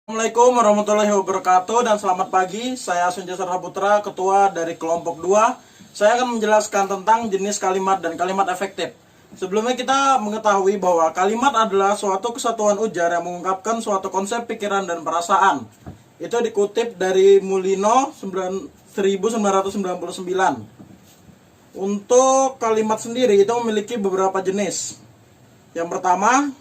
Assalamualaikum warahmatullahi wabarakatuh dan selamat pagi. Saya Sunja Sarhaputra, ketua dari kelompok 2. Saya akan menjelaskan tentang jenis kalimat dan kalimat efektif. Sebelumnya kita mengetahui bahwa kalimat adalah suatu kesatuan ujar yang mengungkapkan suatu konsep pikiran dan perasaan. Itu dikutip dari Mulino 1999. Untuk kalimat sendiri itu memiliki beberapa jenis. Yang pertama,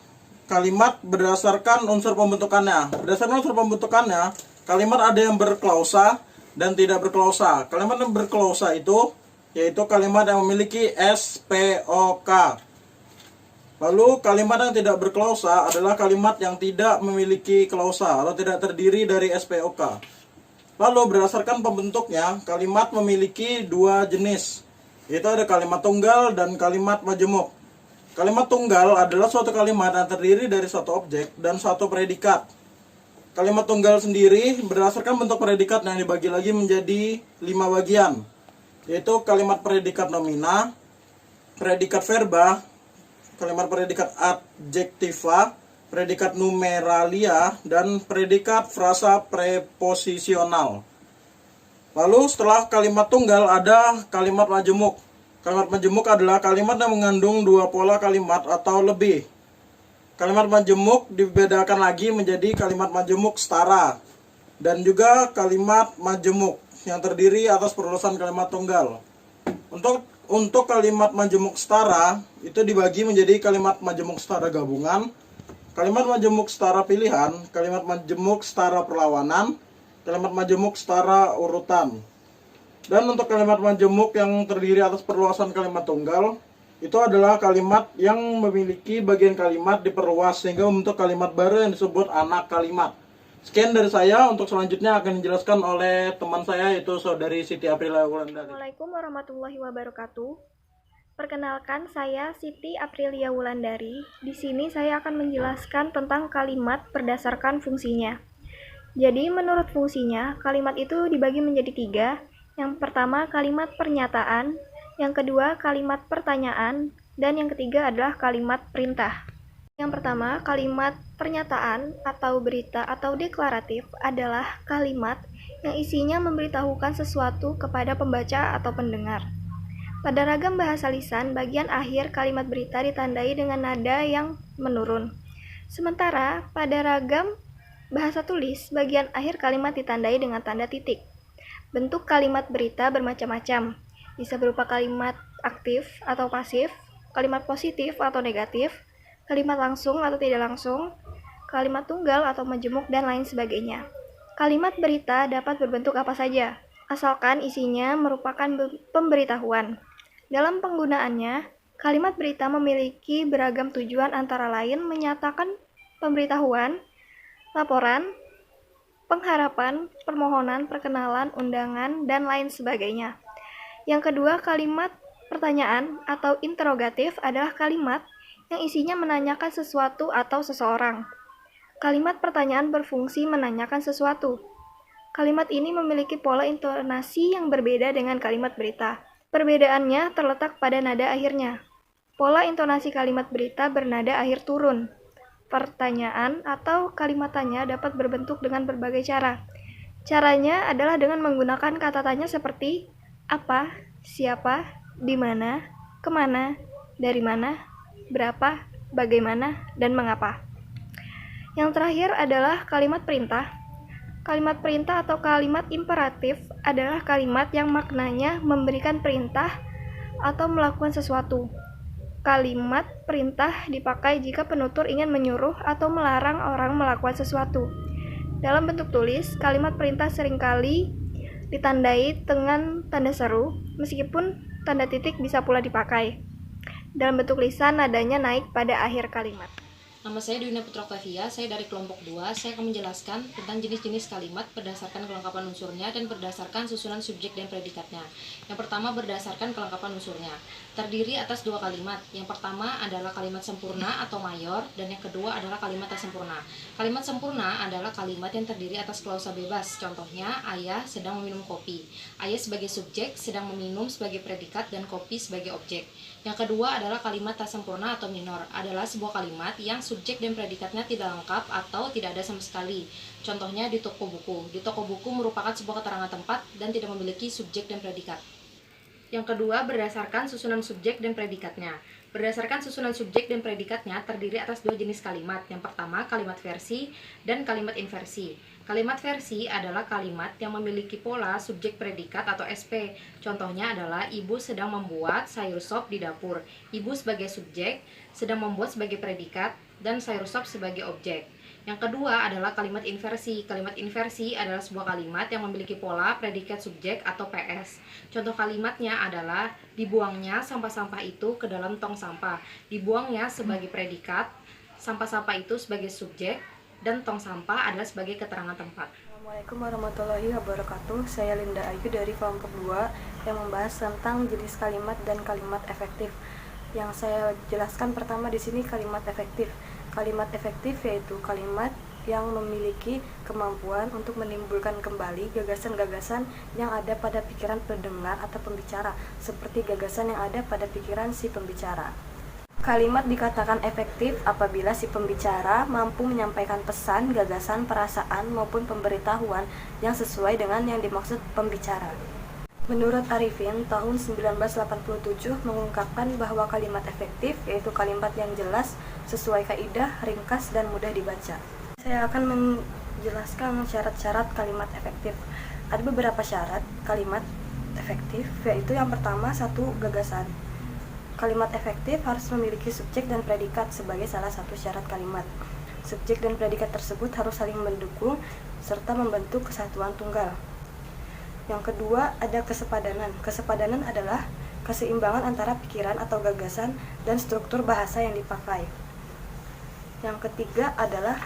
kalimat berdasarkan unsur pembentukannya. Berdasarkan unsur pembentukannya, kalimat ada yang berklausa dan tidak berklausa. Kalimat yang berklausa itu yaitu kalimat yang memiliki SPOK. Lalu kalimat yang tidak berklausa adalah kalimat yang tidak memiliki klausa atau tidak terdiri dari SPOK. Lalu berdasarkan pembentuknya, kalimat memiliki dua jenis, yaitu ada kalimat tunggal dan kalimat majemuk. Kalimat tunggal adalah suatu kalimat yang terdiri dari satu objek dan satu predikat. Kalimat tunggal sendiri berdasarkan bentuk predikat yang dibagi lagi menjadi 5 bagian, yaitu kalimat predikat nomina, predikat verba, kalimat predikat adjektiva, predikat numeralia, dan predikat frasa preposisional. Lalu setelah kalimat tunggal ada kalimat majemuk. Kalimat majemuk adalah kalimat yang mengandung dua pola kalimat atau lebih. Kalimat majemuk dibedakan lagi menjadi kalimat majemuk setara dan juga kalimat majemuk yang terdiri atas perluasan kalimat tunggal. Untuk kalimat majemuk setara itu dibagi menjadi kalimat majemuk setara gabungan, kalimat majemuk setara pilihan, kalimat majemuk setara perlawanan, kalimat majemuk setara urutan. Dan untuk kalimat majemuk yang terdiri atas perluasan kalimat tunggal, itu adalah kalimat yang memiliki bagian kalimat diperluas sehingga membentuk kalimat baru yang disebut anak kalimat. Sekian dari saya, untuk selanjutnya akan dijelaskan oleh teman saya, yaitu saudari Siti Aprilia Wulandari. Assalamualaikum warahmatullahi wabarakatuh. Perkenalkan, saya Siti Aprilia Wulandari. Di sini saya akan menjelaskan tentang kalimat berdasarkan fungsinya. Jadi menurut fungsinya, kalimat itu dibagi menjadi 3. Yang pertama kalimat pernyataan, yang kedua kalimat pertanyaan, dan yang ketiga adalah kalimat perintah. Yang pertama, kalimat pernyataan atau berita atau deklaratif adalah kalimat yang isinya memberitahukan sesuatu kepada pembaca atau pendengar. Pada ragam bahasa lisan, bagian akhir kalimat berita ditandai dengan nada yang menurun. Sementara pada ragam bahasa tulis, bagian akhir kalimat ditandai dengan tanda titik. Bentuk kalimat berita bermacam-macam, bisa berupa kalimat aktif atau pasif, kalimat positif atau negatif, kalimat langsung atau tidak langsung, kalimat tunggal atau majemuk, dan lain sebagainya. Kalimat berita dapat berbentuk apa saja, asalkan isinya merupakan pemberitahuan. Dalam penggunaannya, kalimat berita memiliki beragam tujuan, antara lain menyatakan pemberitahuan, laporan, pengharapan, permohonan, perkenalan, undangan, dan lain sebagainya. Yang kedua, kalimat pertanyaan atau interrogatif adalah kalimat yang isinya menanyakan sesuatu atau seseorang. Kalimat pertanyaan berfungsi menanyakan sesuatu. Kalimat ini memiliki pola intonasi yang berbeda dengan kalimat berita. Perbedaannya terletak pada nada akhirnya. Pola intonasi kalimat berita bernada akhir turun. Pertanyaan atau kalimat tanya dapat berbentuk dengan berbagai cara. Caranya adalah dengan menggunakan kata tanya seperti apa, siapa, di mana, kemana, dari mana, berapa, bagaimana, dan mengapa. Yang terakhir adalah kalimat perintah. Kalimat perintah atau kalimat imperatif adalah kalimat yang maknanya memberikan perintah atau melakukan sesuatu. Kalimat perintah dipakai jika penutur ingin menyuruh atau melarang orang melakukan sesuatu. Dalam bentuk tulis, kalimat perintah seringkali ditandai dengan tanda seru, meskipun tanda titik bisa pula dipakai. Dalam bentuk lisan, nadanya naik pada akhir kalimat. Nama saya Dwina Putra Octavia, saya dari kelompok 2. Saya akan menjelaskan tentang jenis-jenis kalimat berdasarkan kelengkapan unsurnya dan berdasarkan susunan subjek dan predikatnya. Yang pertama, berdasarkan kelengkapan unsurnya. Terdiri atas 2 kalimat. Yang pertama adalah kalimat sempurna atau mayor, dan yang kedua adalah kalimat tak sempurna. Kalimat sempurna adalah kalimat yang terdiri atas klausa bebas. Contohnya, ayah sedang meminum kopi. Ayah sebagai subjek, sedang meminum sebagai predikat, dan kopi sebagai objek. Yang kedua adalah kalimat tak sempurna atau minor. Adalah sebuah kalimat yang sudah subjek dan predikatnya tidak lengkap atau tidak ada sama sekali. Contohnya di toko buku. Di toko buku merupakan sebuah keterangan tempat dan tidak memiliki subjek dan predikat. Yang kedua, berdasarkan susunan subjek dan predikatnya. Berdasarkan susunan subjek dan predikatnya terdiri atas dua jenis kalimat. Yang pertama, kalimat versi dan kalimat inversi. Kalimat versi adalah kalimat yang memiliki pola subjek predikat atau SP. Contohnya adalah ibu sedang membuat sayur sop di dapur. Ibu sebagai subjek, sedang membuat sebagai predikat, dan sayur sop sebagai objek. Yang kedua adalah kalimat inversi. Kalimat inversi adalah sebuah kalimat yang memiliki pola predikat subjek atau PS. Contoh kalimatnya adalah dibuangnya sampah-sampah itu ke dalam tong sampah. Dibuangnya sebagai predikat, sampah-sampah itu sebagai subjek, dan tong sampah adalah sebagai keterangan tempat. Assalamualaikum warahmatullahi wabarakatuh. Saya Linda Ayu dari kelompok 2 yang membahas tentang jenis kalimat dan kalimat efektif. Yang saya jelaskan pertama di sini kalimat efektif. Kalimat efektif yaitu kalimat yang memiliki kemampuan untuk menimbulkan kembali gagasan-gagasan yang ada pada pikiran pendengar atau pembicara, seperti gagasan yang ada pada pikiran si pembicara. Kalimat dikatakan efektif apabila si pembicara mampu menyampaikan pesan, gagasan, perasaan, maupun pemberitahuan yang sesuai dengan yang dimaksud pembicara. Menurut Arifin, tahun 1987 mengungkapkan bahwa kalimat efektif yaitu kalimat yang jelas, sesuai kaidah, ringkas, dan mudah dibaca. Saya akan menjelaskan syarat-syarat kalimat efektif. Ada beberapa syarat kalimat efektif, yaitu yang pertama, satu, gagasan. Kalimat efektif harus memiliki subjek dan predikat sebagai salah satu syarat kalimat. Subjek dan predikat tersebut harus saling mendukung serta membentuk kesatuan tunggal. Yang kedua, ada kesepadanan. Kesepadanan adalah keseimbangan antara pikiran atau gagasan dan struktur bahasa yang dipakai. Yang ketiga adalah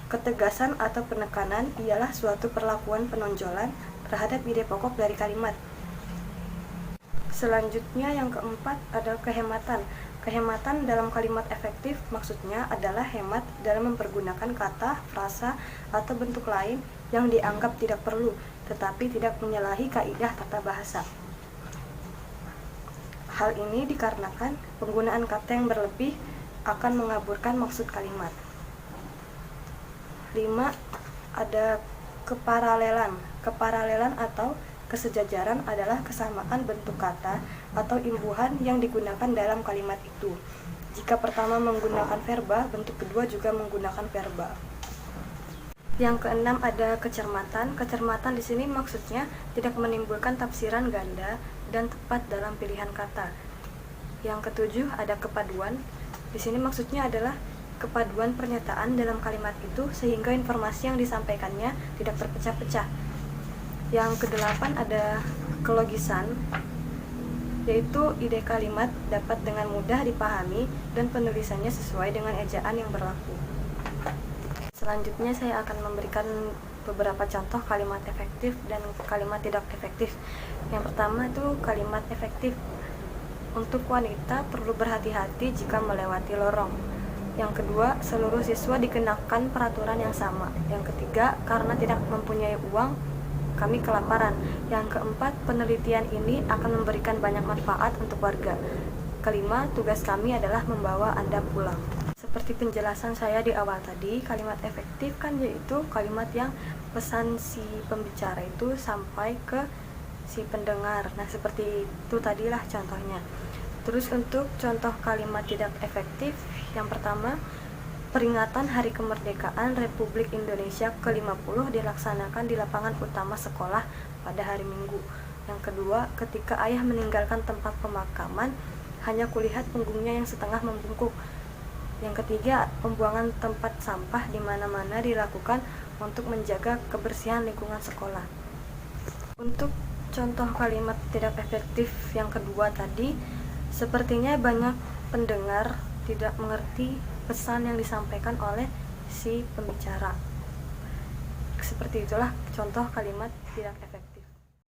ketegasan atau penekanan, ialah suatu perlakuan penonjolan terhadap ide pokok dari kalimat. Selanjutnya yang keempat adalah kehematan. Kehematan dalam kalimat efektif maksudnya adalah hemat dalam mempergunakan kata, frasa, atau bentuk lain yang dianggap tidak perlu, tetapi tidak menyalahi kaidah tata bahasa. Hal ini dikarenakan penggunaan kata yang berlebih akan mengaburkan maksud kalimat. 5. Ada keparalelan. Keparalelan atau kesejajaran adalah kesamaan bentuk kata atau imbuhan yang digunakan dalam kalimat itu. Jika pertama menggunakan verba, bentuk kedua juga menggunakan verba. Yang keenam ada kecermatan. Kecermatan di sini maksudnya tidak menimbulkan tafsiran ganda dan tepat dalam pilihan kata. Yang ketujuh ada kepaduan. Di sini maksudnya adalah kepaduan pernyataan dalam kalimat itu sehingga informasi yang disampaikannya tidak terpecah-pecah. Yang kedelapan ada kelogisan, yaitu ide kalimat dapat dengan mudah dipahami dan penulisannya sesuai dengan ejaan yang berlaku. Selanjutnya saya akan memberikan beberapa contoh kalimat efektif dan kalimat tidak efektif. Yang pertama itu kalimat efektif. Untuk wanita perlu berhati-hati jika melewati lorong. Yang kedua, seluruh siswa dikenakan peraturan yang sama. Yang ketiga, karena tidak mempunyai uang, kami kelaparan. Yang keempat, penelitian ini akan memberikan banyak manfaat untuk warga. Kelima, tugas kami adalah membawa Anda pulang. Seperti penjelasan saya di awal tadi, kalimat efektif kan yaitu kalimat yang pesan si pembicara itu sampai ke si pendengar. Nah, seperti itu tadilah contohnya. Terus untuk contoh kalimat tidak efektif, yang pertama, peringatan Hari Kemerdekaan Republik Indonesia ke-50 dilaksanakan di lapangan utama sekolah pada hari Minggu. Yang kedua, ketika ayah meninggalkan tempat pemakaman, hanya kulihat punggungnya yang setengah membungkuk. Yang ketiga, pembuangan tempat sampah di mana-mana dilakukan untuk menjaga kebersihan lingkungan sekolah. Untuk contoh kalimat tidak efektif yang kedua tadi, sepertinya banyak pendengar tidak mengerti pesan yang disampaikan oleh si pembicara. Seperti itulah contoh kalimat tidak efektif.